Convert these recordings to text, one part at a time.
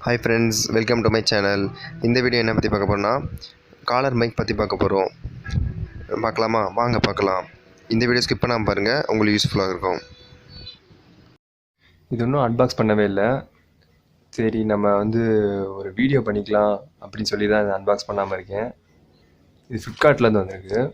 Hi friends, welcome to my channel. இந்த video என்ன பற்றி பார்க்க போகிறோம்னா காலர் மைக் பற்றி பார்க்க போகிறோம். பார்க்கலாமா? வாங்க பார்க்கலாம். இந்த வீடியோ ஸ்கிப் பண்ணாமல் பாருங்கள், உங்களுக்கு யூஸ்ஃபுல்லாக இருக்கும். இது இன்னும் அன்பாக்ஸ் பண்ணவே இல்லை. சரி நம்ம ஒரு வீடியோ பண்ணிக்கலாம் அப்படின்னு சொல்லி தான் இதை அன்பாக்ஸ் பண்ணாமல் இருக்கேன். இது ஃப்ளிப்கார்ட்லேருந்து வந்திருக்கு.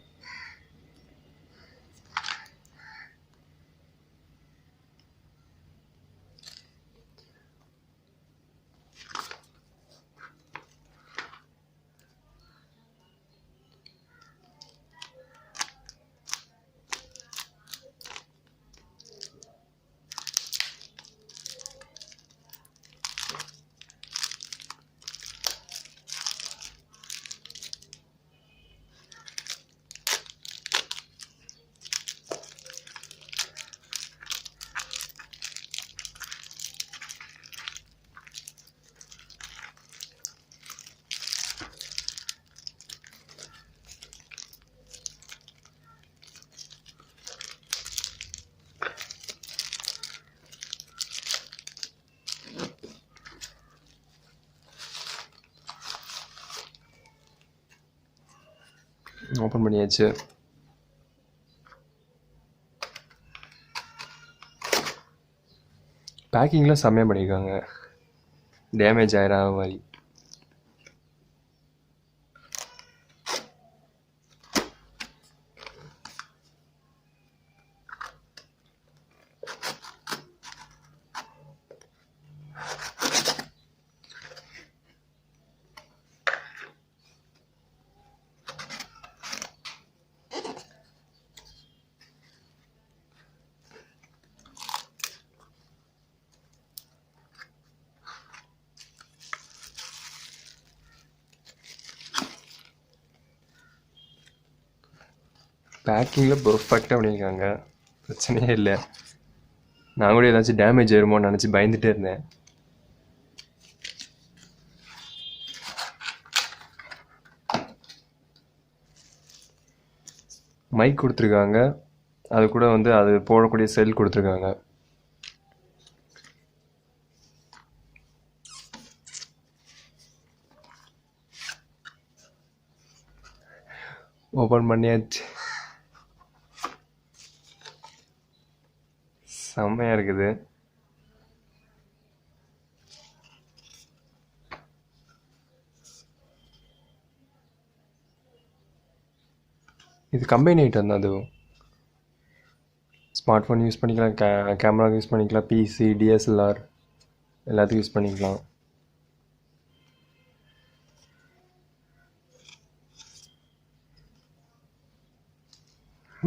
ஓப்பன் பண்ணியாச்சு. பேக்கிங்லாம் செம்மையாக பண்ணியிருக்காங்க, டேமேஜ் ஆகிடாத மாதிரி. பேக்கிங்கில் பர்ஃபெக்டாக பண்ணியிருக்காங்க, பிரச்சனையே இல்லை. நான் கூட ஏதாச்சும் டேமேஜ் ஆயிருமோன்னு நினச்சி பயந்துகிட்டே இருந்தேன். மைக் கொடுத்துருக்காங்க, அது கூட அது போடக்கூடிய செல் கொடுத்துருக்காங்க. ஓப்பன் பண்ணியாச்சு. செம்மையாக இருக்குது. இது கம்பைன் ஐட்டம் தான். அதுவும் ஸ்மார்ட் ஃபோன் யூஸ் பண்ணிக்கலாம், கேமரா யூஸ் பண்ணிக்கலாம், பிசி, DSLR எல்லாத்துக்கும் யூஸ் பண்ணிக்கலாம்.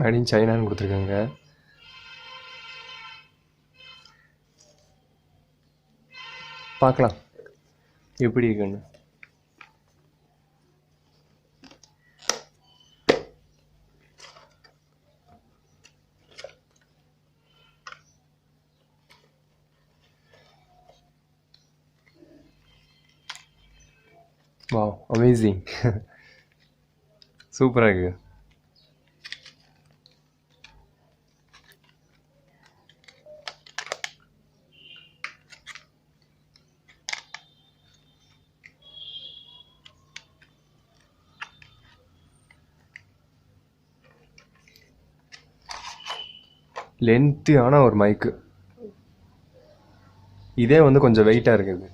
மேட் இன் சைனான்னு கொடுத்துருக்காங்க. பார்க்கலாம் எப்படி இருக்குன்னு. Wow, amazing. சூப்பராக இருக்கு. லென்த்தியான ஒரு மைக்கு. இதே கொஞ்சம் வெயிட்டாக இருக்குது.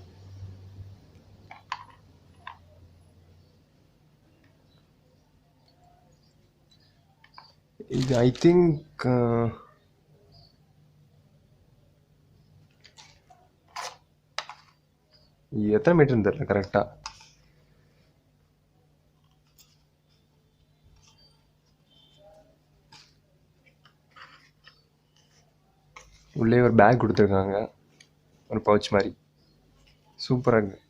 இது ஐ திங்க் எத்தனை மீட்டர்னு தெரியல கரெக்டாக. உள்ளே ஒரு பேக் கொடுத்துருக்காங்க, ஒரு பவுச் மாதிரி. சூப்பராக இருக்குது,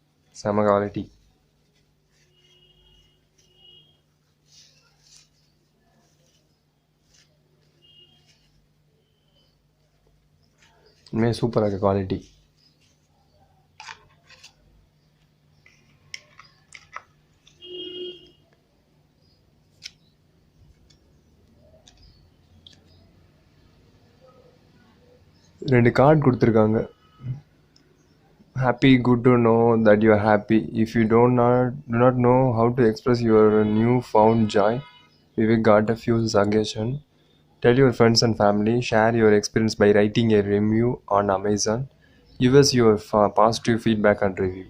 செம குவாலிட்டி. உண்மையாக சூப்பராக இருக்குது குவாலிட்டி. ரெண்டு கார்டு கொடுத்துருக்காங்க. Happy, good to know that you are happy. If you do not know how to express your newfound joy, we will got a few suggestions. Tell your friends and family, share your experience by writing a review on Amazon. Give us your positive feedback and review.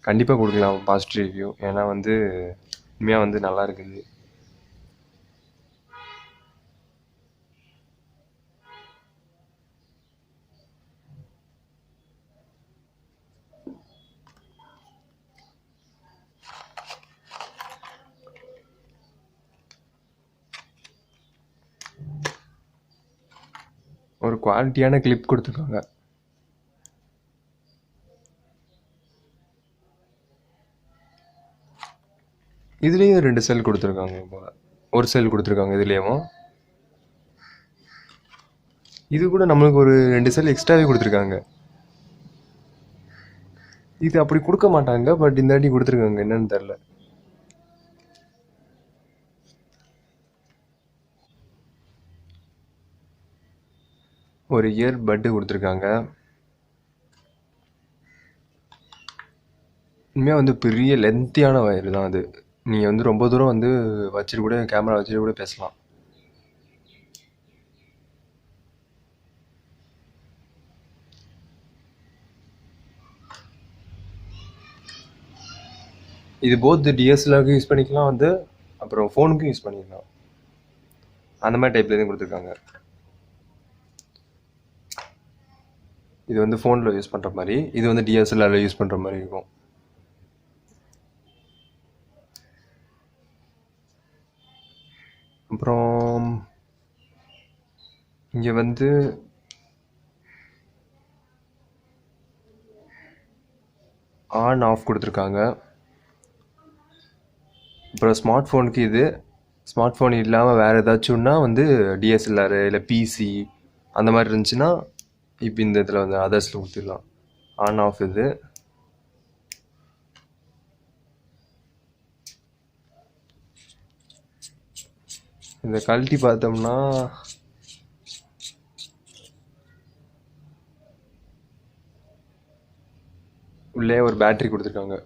கண்டிப்பாக கொடுக்கலாம் positive review, ஏன்னா வந்து உண்மையாக வந்து நல்லா இருக்குது. ஒரு குவாலிட்டியான கிளிப் கொடுத்துருக்காங்க. இதுலேயும் 2 செல் கொடுத்துருக்காங்க. இப்போ ஒரு செல் கொடுத்துருக்காங்க இதுலேயும். இது கூட நம்மளுக்கு ஒரு 2 செல் எக்ஸ்ட்ராவே கொடுத்துருக்காங்க. இது அப்படி கொடுக்க மாட்டாங்க, பட் இந்த வாட்டி கொடுத்துருக்காங்க, என்னன்னு தெரில. ஒரு இயர் பட்டு கொடுத்துருக்காங்க. உண்மையாக வந்து பெரிய லென்த்தியான வயர் தான் அது. நீங்கள் வந்து ரொம்ப தூரம் வந்து வச்சுட்டு கூட, கேமரா வச்சுட்டு கூட பேசலாம். இது போத் டிஎஸ்எல்ஆருக்கு யூஸ் பண்ணிக்கலாம் வந்து, அப்புறம் ஃபோனுக்கும் யூஸ் பண்ணிக்கலாம். அந்த மாதிரி டைப்ல தான் கொடுத்துருக்காங்க. இது வந்து ஃபோனில் யூஸ் பண்ணுற மாதிரி, இது வந்து டிஎஸ்எல்ஆரில் யூஸ் பண்ணுற மாதிரி இருக்கும். அப்புறம் இங்கே வந்து ஆன் ஆஃப் கொடுத்துருக்காங்க. அப்புறம் ஸ்மார்ட் ஃபோனுக்கு இது, ஸ்மார்ட் ஃபோன் இல்லாமல் வேறு ஏதாச்சும்னா வந்து டிஎஸ்எல்ஆர் இல்லை பிசி அந்த மாதிரி இருந்துச்சுன்னா இப்போ இந்த இதில் வந்து அதர்ஸில் கொடுத்துடலாம். ஆன் ஆஃப் இது. இந்த கழட்டி பார்த்தோம்னா உள்ளே ஒரு பேட்டரி கொடுத்துருக்காங்க.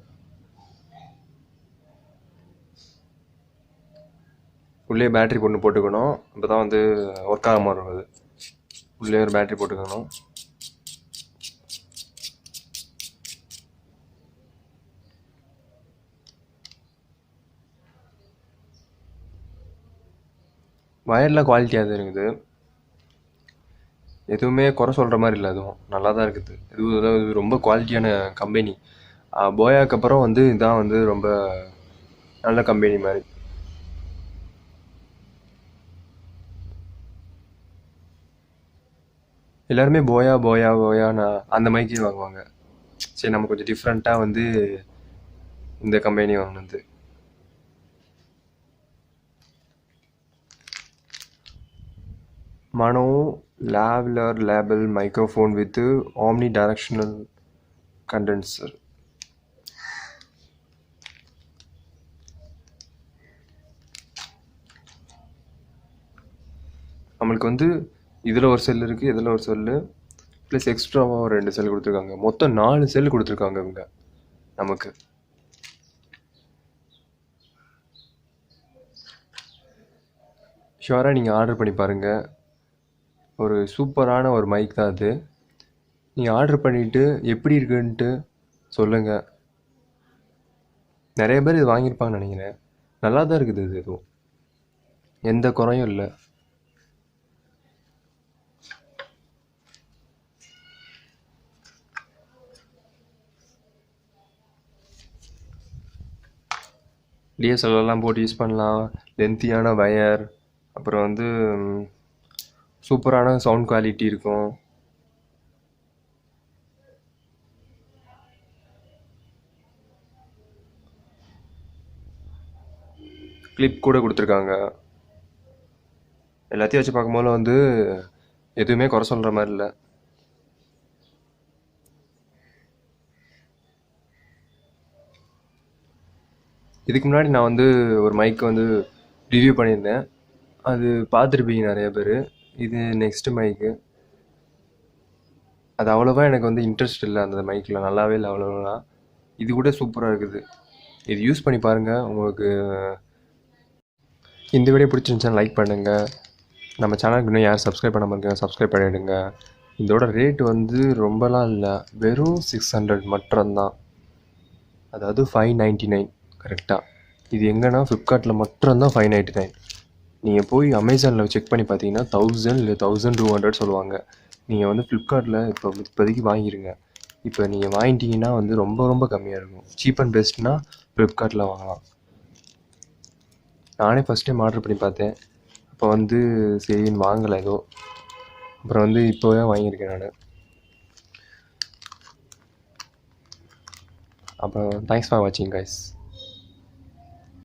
உள்ளே பேட்டரி போட்டுக்கணும், அப்போ தான் வந்து ஒர்க் ஆகாமல் இருக்கும். அது உள்ளே ஒரு பேட்டரி போட்டுக்கணும். வயர்லாம் குவாலிட்டியாக தான் இருக்குது, எதுவுமே குறை சொல்கிற மாதிரி இல்லை. அதுவும் நல்லா தான் இருக்குது. இது ரொம்ப குவாலிட்டியான கம்பெனி. போயாக்கு அப்புறம் வந்து இதுதான் வந்து ரொம்ப நல்ல கம்பெனி மாதிரி. எல்லாருமே போயான்னு அந்த மைக்கே வாங்குவாங்க. சரி, நம்ம கொஞ்சம் டிஃப்ரெண்ட்டாக வந்து இந்த கம்பெனி வாங்கினது. Maono Lavalier Microphone with omnidirectional condenser. நம்மளுக்கு வந்து இதில் ஒரு செல் இருக்குது, இதில் ஒரு செல்லு ப்ளஸ் எக்ஸ்ட்ராவாக ஒரு 2 செல் கொடுத்துருக்காங்க. மொத்தம் 4 செல் கொடுத்துருக்காங்க இவங்க நமக்கு. ஷுவராக நீங்கள் ஆர்டர் பண்ணி பாருங்கள். ஒரு சூப்பரான ஒரு மைக் தான் அது. நீங்கள் ஆர்டர் பண்ணிவிட்டு எப்படி இருக்குன்ட்டு சொல்லுங்கள். நிறைய பேர் இது வாங்கியிருப்பாங்கன்னு நினைக்கிறேன். நல்லா தான் இருக்குது. இது எதுவும் எந்த குறையும் இல்லை. டிஎஸ்எல்ஆர்லாம் போட்டு யூஸ் பண்ணலாம். லென்த்தியான வயர், அப்புறம் வந்து சூப்பரான சவுண்ட் குவாலிட்டி இருக்கும். கிளிப் கூட கொடுத்துருக்காங்க. எல்லாத்தையும் வச்சு பார்க்கும்போது வந்து எதுவுமே குறை சொல்கிற மாதிரி இல்லை. இதுக்கு முன்னாடி நான் வந்து ஒரு மைக் வந்து ரிவ்யூ பண்ணியிருந்தேன், அது பார்த்துருப்பீங்க நிறைய பேர். இது நெக்ஸ்ட் மைக்கு. அது அவ்வளோவா எனக்கு வந்து இன்ட்ரெஸ்ட் இல்லை அந்த மைக்கில், நல்லாவே இல்லை அவ்வளோவா. இது கூட சூப்பராக இருக்குது, இது யூஸ் பண்ணி பாருங்கள். உங்களுக்கு இந்த வீடியோ பிடிச்சிருந்துச்சுன்னா லைக் பண்ணுங்கள். நம்ம சேனலுக்கு இன்னும் யார் சப்ஸ்கிரைப் பண்ணாமல் இருக்காங்க சப்ஸ்கிரைப் பண்ணிவிடுங்க. இதோட ரேட் வந்து ரொம்பலாம் இல்லை, வெறும் 600 மட்டும்தான், அதாவது 599 கரெக்டாக. இது எங்கன்னா ஃப்ளிப்கார்ட்டில் மட்டும்தான் 599. நீங்கள் போய் அமேசானில் செக் பண்ணி பார்த்தீங்கன்னா 1000 இல்லை 1200 சொல்லுவாங்க. நீங்கள் வந்து ஃப்ளிப்கார்ட்டில் இப்போதைக்கு வாங்கிடுங்க. இப்போ நீங்கள் வாங்கிட்டீங்கன்னா வந்து ரொம்ப ரொம்ப கம்மியாக இருக்கும். சீப் அண்ட் பெஸ்ட்னால் ஃப்ளிப்கார்ட்டில் வாங்கலாம். நானே ஃபஸ்ட் டைம் ஆர்டர் பண்ணி பார்த்தேன், அப்போ வந்து சரின்னு வாங்கலை ஏதோ, அப்புறம் வந்து இப்போ தான் வாங்கியிருக்கேன் நான். அப்புறம் தேங்க்ஸ் ஃபார் வாட்சிங் கைஸ்.